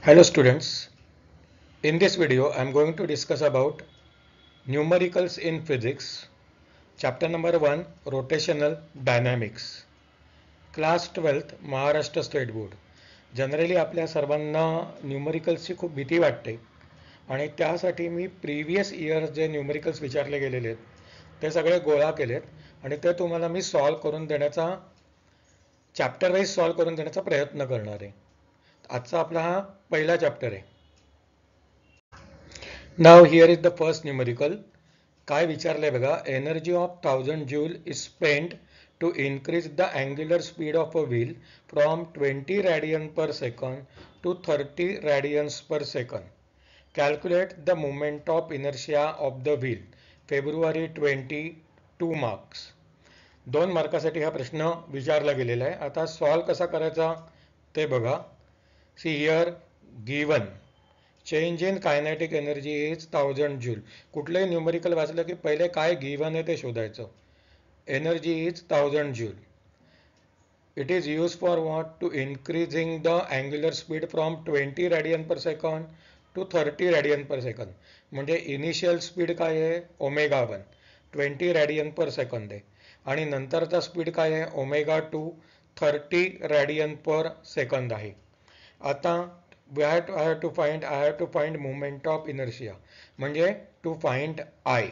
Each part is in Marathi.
Hello students, in this video I am going to discuss about numericals in physics, chapter number 1 rotational dynamics, class 12th Maharashtra State Board. Generally आपल्या सर्वांना न्यूमरिकल्सची खूप भीती वाटते आणि त्यासाठी मी प्रीवियस इयर जे न्यूमरिकल्स विचारले गेलेले आहेत ते सगळे गोळा केलेत आणि ते तुम्हाला मी सॉल्व करून देण्याचा चॅप्टर वाईज सॉल्व करून देण्याचा प्रयत्न करणार आहे. आजचा आपला हा पहिला चॅप्टर आहे. Now here is the first numerical. काय विचारलंय बघा, energy of 1000 joule is spent to increase the angular speed of a wheel from 20 radian per second to 30 radians per second. Calculate the moment of inertia of the wheel. फेब्रुवारी 22 मार्क्स. 2 मार्कासाठी हा प्रश्न विचारला गेलेला आहे. आता सॉल्व कसा करायचा ते बघा. See here given change in kinetic energy is 1000 joule. कुठलंही न्यूमरिकल वाचलं की पहिले काय गिवन आहे ते शोधायचं. Energy is 1000 joule. It is use for what? To increasing the angular speed from 20 radian per second to 30 radian per second. म्हणजे इनिशियल स्पीड काय आहे? ओमेगा 1 20 रेडियन पर सेकंड आहे आणि नंतरचा स्पीड काय आहे? ओमेगा 2 30 रेडियन पर सेकंद आहे. आता I have to find moment of inertia म्हणजे to find I.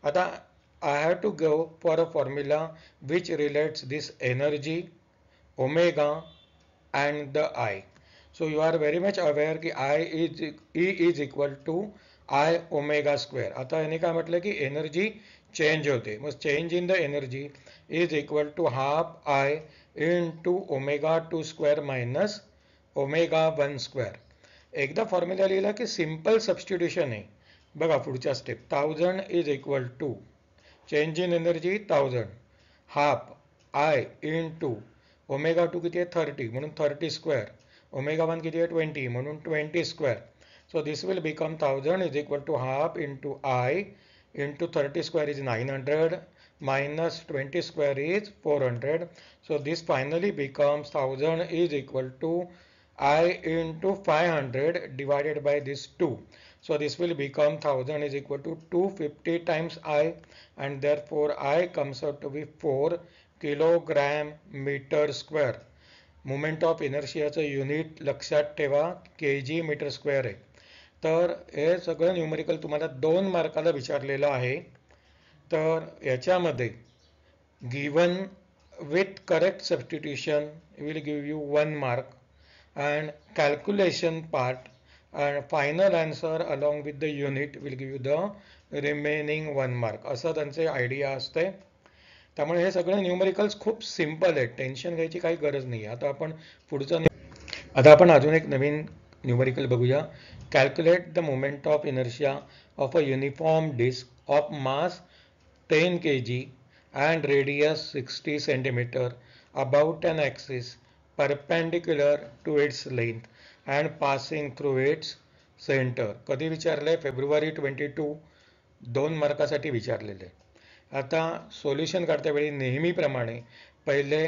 आता I have to go for a formula which relates this energy, omega and the I. So you are very much aware की E is equal to I omega square. आता याने काय म्हटलं की एनर्जी चेंज होते. मग change in the energy is equal to half I into omega 2 square minus omega 1 square. एकदा फॉर्म्युला लिहिला की सिंपल सबस्टिट्यूशन आहे. बघा पुढच्या step. 1000 is equal to change in energy 1000 half I into omega 2 किती आहे? 30 म्हणून 30 स्क्वेअर. ओमेगा 1 किती आहे? 20 म्हणून 20 स्क्वेअर. So this will become 1000 is equal to half into I into 30 square is 900 minus 20 square is 400. So this finally becomes 1000 is equal to I into 500 divided by this 2. So this will become 1000 is equal to 250 times I and therefore I comes out to be 4 kilogram meter square. Moment of inertia चं युनिट लक्षात ठेवा kg मीटर स्क्वेअर आहे. तर हे सगळं न्यूमरिकल तुम्हाला 2 मार्काला विचारलेलं आहे. तर याच्यामध्ये given with correct substitution will give you 1 mark and calculation part and final answer along with the unit will give you the remaining 1 mark. असं त्यांचे आयडिया असते. त्यामुळे हे सगळे न्यूमरिकल्स खूप सिंपल आहेत. टेन्शन घ्यायची काही गरज नाही. आता आपण अजून एक नवीन न्यूमरिकल बघूया. Calculate the moment of inertia of a uniform disc of mass 10 kg and radius 60 centimeter about an axis perpendicular to its length and passing through its center. कधी विचारले? फेब्रुवारी 22 2 मार्कासाठी विचारलेले. आता सोल्युशन करता वेळी नेहमीप्रमाणे पहिले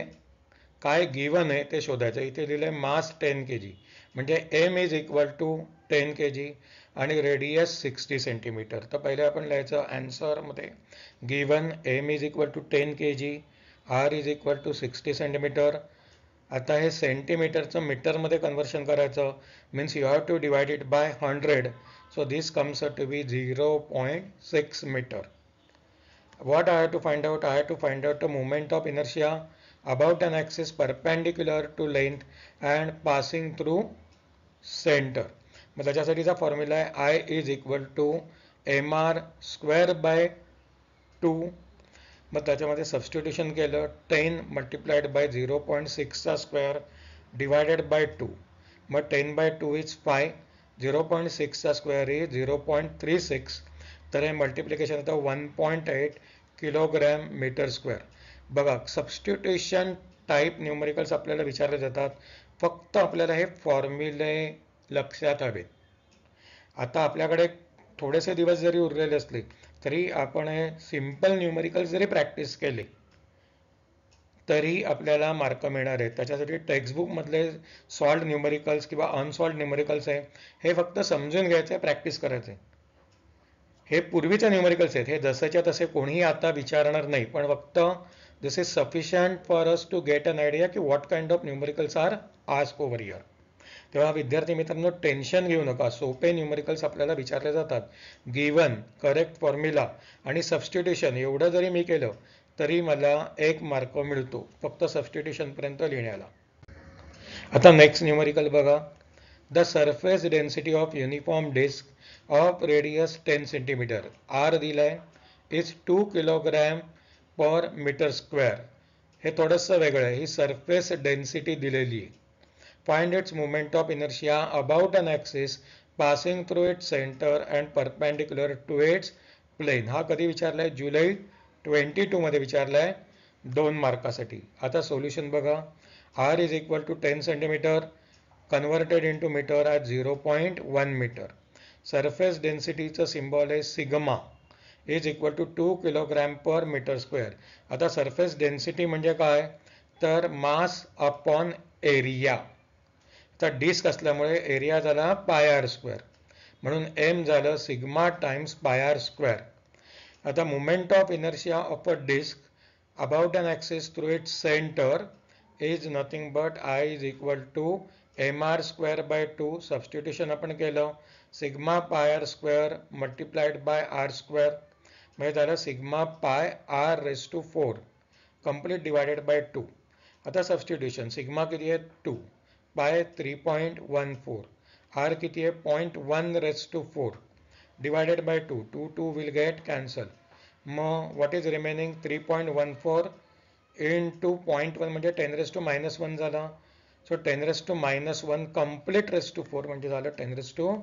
काय गिवन आहे ते शोधायचं. इथे लिहिलंय मास 10 kg म्हणजे M is equal to 10 kg आणि रेडियस 60 सेंटीमीटर. तर पहिले आपण लिहायचं आन्सरमध्ये given M is equal to 10 kg, R is equal to 60 centimetre. आता हे सेंटीमीटरचं मीटरमध्ये कन्वर्शन करायचं. Means you have to divide it by 100. So this comes to be 0.6 metre. What I have to find out? I have to find out the moment of inertia about an axis perpendicular to length and passing through center. मग त्याच्यासाठीचा फॉर्म्युला आहे I is equal to M R square by 2. मग त्याच्यामध्ये सबस्टिट्यूशन केलं 10 मल्टिप्लाइड बाय 0.6चा स्क्वेअर डिवायडेड बाय 2. मग 10 बाय 2 इज 5. 0.6चा स्क्वेअर इज 0.36. तर हे मल्टिप्लिकेशन होतं 1.8 किलोग्रॅम मीटर स्क्वेअर. बघा सबस्टिट्यूशन टाईप न्यूमरिकल्स आपल्याला विचारले जातात. फक्त आपल्याला हे फॉर्म्युले लक्षात हवेत. आता आपल्याकडे थोडेसे दिवस जरी उरलेले असले तरी आपण हे सिंपल न्यूमरिकल जरी प्रॅक्टिस केले तरी आपल्याला मार्क मिळणार आहेत. त्याच्यासाठी टेक्स्टबुकमधले सॉल्व्ड न्यूमरिकल्स किंवा अनसॉल्व्ड न्यूमरिकल्स आहे हे फक्त समजून घ्यायचं आहे, प्रॅक्टिस करायचं आहे. हे पूर्वीचे न्यूमरिकल्स आहेत, हे जसेच्या तसे कोणीही आता विचारणार नाही, पण फक्त this is sufficient for us to get an idea की what kind of numericals are asked over here. तेव्हा विद्यार्थी मित्रांनो टेन्शन घेऊ नका, सोपे न्यूमरिकल्स आपल्याला विचारले जातात. गिवन, करेक्ट फॉर्म्युला आणि सबस्टिट्यूशन एवढं जरी मी केलं तरी मला 1 मार्क मिळतो फक्त सबस्टिट्यूशन पर्यंत लिहिण्याला. आता नेक्स्ट न्यूमरिकल बघा. The surface density of uniform disc of radius 10 centimetre R दिलाय is 2 kilogram per metre square. हे थोडंसं वेगळं आहे, ही सरफेस डेन्सिटी दिलेली आहे. Find its moment of inertia about an axis passing through its centre and perpendicular to its plane. हा कधी विचारलाय? जुलै 22 मध्ये विचारलाय 2 मार्कासाठी. आता सोल्युशन बघा. R is equal to 10 centimetre converted into metre at 0.1 metre. Surface डेन्सिटीचं सिम्बॉल आहे sigma is equal to 2 kilogram per metre square. आता सरफेस डेन्सिटी म्हणजे काय? तर मास अपॉन एरिया. तर डिस्क असल्यामुळे एरिया झाला पाय आर स्क्वेअर, म्हणून एम झालं sigma times pi R square. आता moment of inertia of a disc about an axis through its centre is nothing but I is equal to M R square by 2. Substitution आपण केलं, sigma pi R square multiplied by R square म्हणजे झालं sigma pi R raise to 4 complete divided by 2. आता सबस्टिट्यूशन, सिग्मा किती आहे 2, पाय 3.14, आर किती आहे 0.1 raise to 4 divided by 2, 2 will get cancel. मग व्हॉट इज रिमेनिंग 3.14 इंटू 0.1 म्हणजे 10 रेस टू मायनस 1 झाला. So 10 raise to minus 1 complete raise to 4 म्हणजे झालं 10 raise to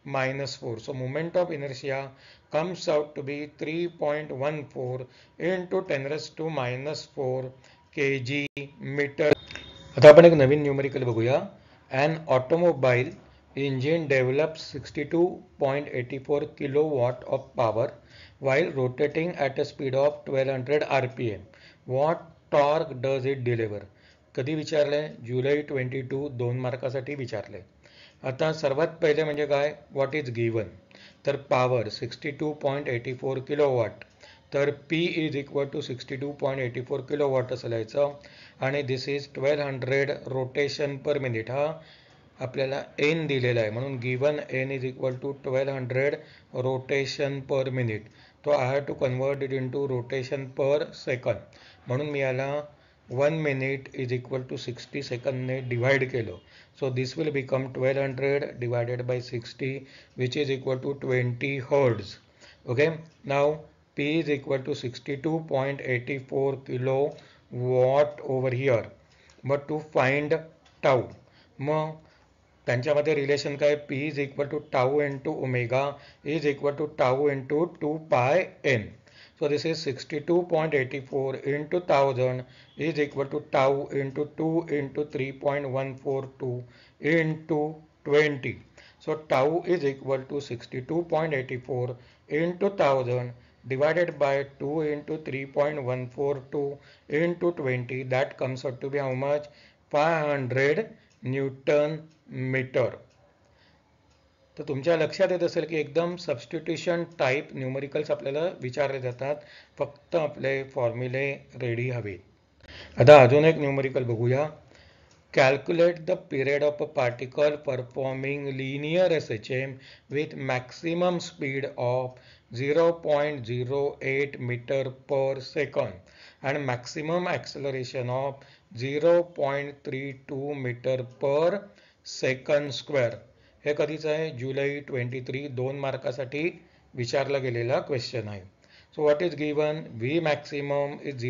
minus 4. So moment of inertia comes out to be 3.14 into 10 raised to minus 4 kg meter. आता आपण एक नवीन न्यूमरिकल बघूया. An automobile engine develops 62.84 kilowatt of power while rotating at a speed of 1200 rpm. What torque does it deliver? कधी विचारलंय? जुलै 22 2 मार्कासाठी विचारलंय. आता सर्वात पहिले म्हणजे काय? What is given? तर पॉवर 62.84 किलोवॉट, तर P is equal to 62.84 kilowatt असं लिहायचं आणि this is 1200 rotation per minute. हा आपल्याला N दिलेला आहे म्हणून given N is equal to 1200 rotation per minute. तो I have to convert it into rotation per second, म्हणून मी याला 1 मिनिट इज इक्वल टू 60 सेकंदने डिवाइड केलं. So this will become 1200 divided by 60 which is equal to 20 hertz. Okay, now P is equal to 62.84 kilowatt over here. But to find tau, मग त्यांच्यामध्ये रिलेशन काय? P is equal to tau into omega is equal to tau into 2 pi n. So this is 62.84 into 1000 is equal to tau into 2 into 3.142 into 20. So tau is equal to 62.84 into 1000 divided by 2 into 3.142 into 20. That comes out to be how much? 500 Newton meter. तर तुमच्या लक्षात येत असेल की एकदम सबस्टिट्यूशन टाईप न्यूमरिकल्स आपल्याला विचारले जातात, फक्त आपले फॉर्म्युले रेडी हवेत. आता अजून एक न्यूमरिकल बघूया. Calculate the period of a particle performing linear SHM with maximum speed of 0.08 metre per second and maximum acceleration of 0.32 metre per second square. हे कधीच आहे? जुलै 23 2 मार्कासाठी विचारला गेलेला क्वेश्चन आहे. So what is given? V maximum is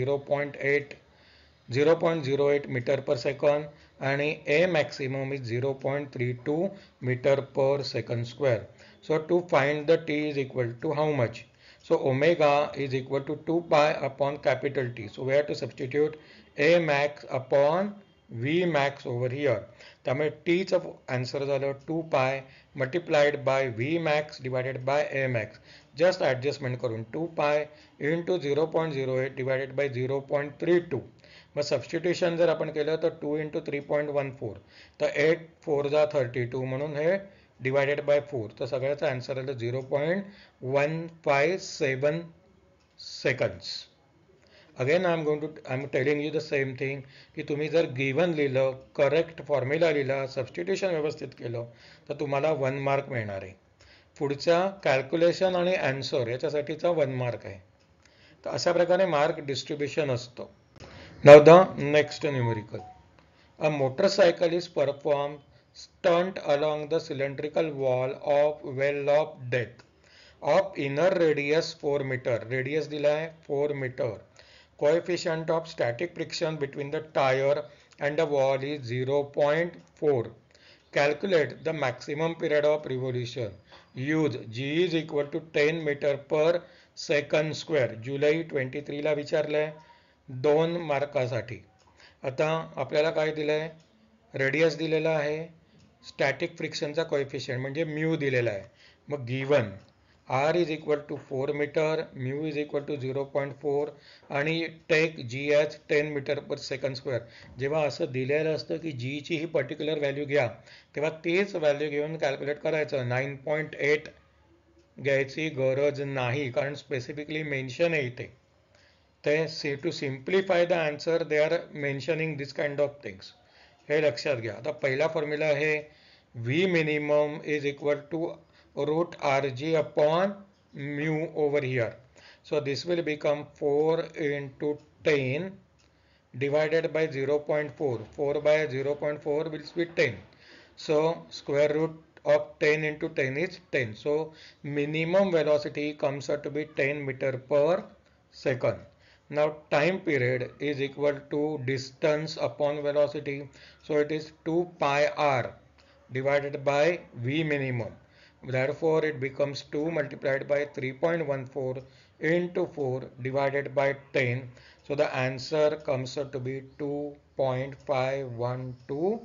0.08 metre per second आणि A maximum is 0.32 metre per second square. So to find the T is equal to how much? So omega is equal to 2 pi upon capital T. So we have to substitute A max upon V max over here. त्यामुळे टीचं आन्सर झालं 2 pi multiplied by V max divided by A max. Just adjustment करून 2 पाय इंटू 0.08 डिवायडेड बाय 0.32 मग सबस्टिट्यूशन जर आपण केलं तर 2 इंटू 3.14 तर 8 4 जा 32 म्हणून हे डिवायडेड बाय 4 तर सगळ्याचा आन्सर आलं 0.157 seconds. Again I am telling you the same thing की तुम्ही जर गिवन लिहिलं, करेक्ट फॉर्म्युला लिहिला, सबस्टिट्यूशन व्यवस्थित केलं तर तुम्हाला 1 मार्क मिळणार आहे. पुढचा कॅल्क्युलेशन आणि आन्सर याच्यासाठीचा 1 मार्क आहे. तर अशा प्रकारे मार्क डिस्ट्रीब्युशन असतं. नाव the next numerical. A motorcycle is performed stunt along the cylindrical wall of well of depth of inner radius 4 meter. Radius दिला आहे 4 meter. Coefficient of static friction between the tire and the wall is 0.4. Calculate the maximum period of revolution. Use G is equal to 10 meter per second square. जुलै 23 ला विचारलंय 2 मार्कासाठी. आता आपल्याला काय दिलंय, रेडियस दिलेला आहे, स्टॅटिक फ्रिक्शनचा कोएफिशियंट म्हणजे म्यू दिलेला आहे. मग given R is equal to 4 metre, mu is equal to 0.4 आणि take g as 10 metre per second square. जेव्हा असं दिलेलं असतं की जीची ही पर्टिक्युलर व्हॅल्यू घ्या तेव्हा तेच व्हॅल्यू घेऊन कॅल्क्युलेट करायचं. 9.8 घ्यायची गरज नाही कारण स्पेसिफिकली मेन्शन आहे इथे. ते to simplify the answer they are mentioning this kind of things. हे लक्षात घ्या. आता पहिला फॉर्म्युला आहे V minimum is equal to root R g upon mu over here. So this will become 4 into 10 divided by 0.4. 4 by 0.4 will be 10. So square root of 10 into 10 is 10. So minimum velocity comes out to be 10 meter per second. Now time period is equal to distance upon velocity. So it is 2 pi r divided by v minimum. Therefore it becomes 2 multiplied by 3.14 into 4 divided by 10. So the answer comes out to be 2.512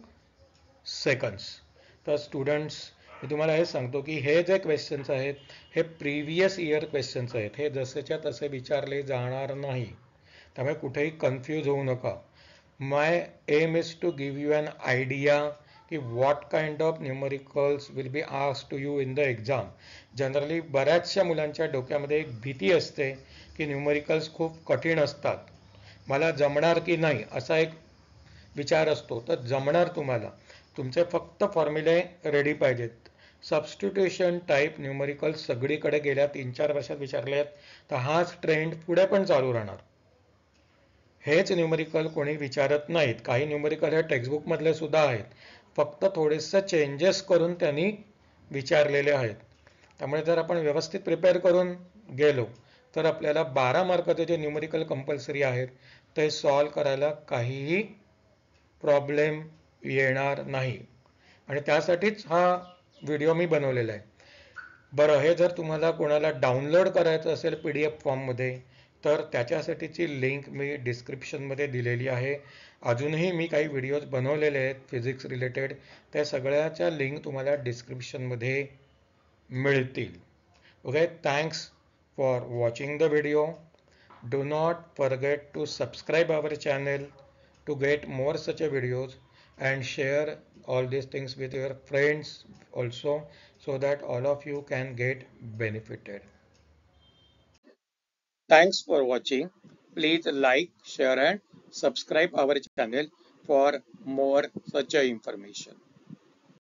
seconds. तर स्टुडंट्स मी तुम्हाला हे सांगतो की हे जे क्वेश्चन्स आहेत हे प्रिव्हियस इयर क्वेश्चन्स आहेत. हे जसेच्या तसे विचारले जाणार नाही, त्यामुळे कुठेही कन्फ्यूज होऊ नका. My aim is to give you an idea की what kind of numericals will be asked to you in the exam. Generally बऱ्याचशा मुलांच्या डोक्यामध्ये एक भीती असते की न्यूमरिकल्स खूप कठीण असतात, मला जमणार की नाही असा एक विचार असतो. तर जमणार तुम्हाला. तुमचे फक्त फॉर्म्युले रेडी पाहिजेत. सबस्टिट्यूशन टाईप न्यूमरिकल सगळीकडे गेल्या 3-4 वर्षात विचारले आहेत, तर हाच ट्रेंड पुढे पण चालू राहणार. हेच न्यूमरिकल कोणी विचारत नाहीत. काही न्यूमरिकल हे टेक्स्टबुक मधले सुद्धा आहेत, फक्त थोडेसे चेंजेस करून त्यांनी विचारलेले आहेत. त्यामुळे जर आपण व्यवस्थित प्रिपेअर करून गेलो तर आपल्याला 12 मार्काचे जे न्यूमरिकल कंपल्सरी आहेत ते सॉल्व करायला काहीही प्रॉब्लेम येणार नाही. आणि त्यासाठीच हा व्हिडिओ मी बनवलेला आहे. बरं, हे जर तुम्हाला कोणाला डाउनलोड करायचं असेल PDF फॉर्ममध्ये तर त्याच्यासाठीची लिंक मी डिस्क्रिप्शनमध्ये दिलेली आहे. अजूनही मी काही व्हिडिओज बनवलेले आहेत फिजिक्स रिलेटेड, त्या सगळ्याच्या लिंक तुम्हाला डिस्क्रिप्शनमध्ये मिळतील. Okay, thanks for watching the video. Do not forget to subscribe our channel to get more such a videos and share all these things with your friends also so that all of you can get benefited. Thanks for watching. Please like, share and subscribe our channel for more such a information.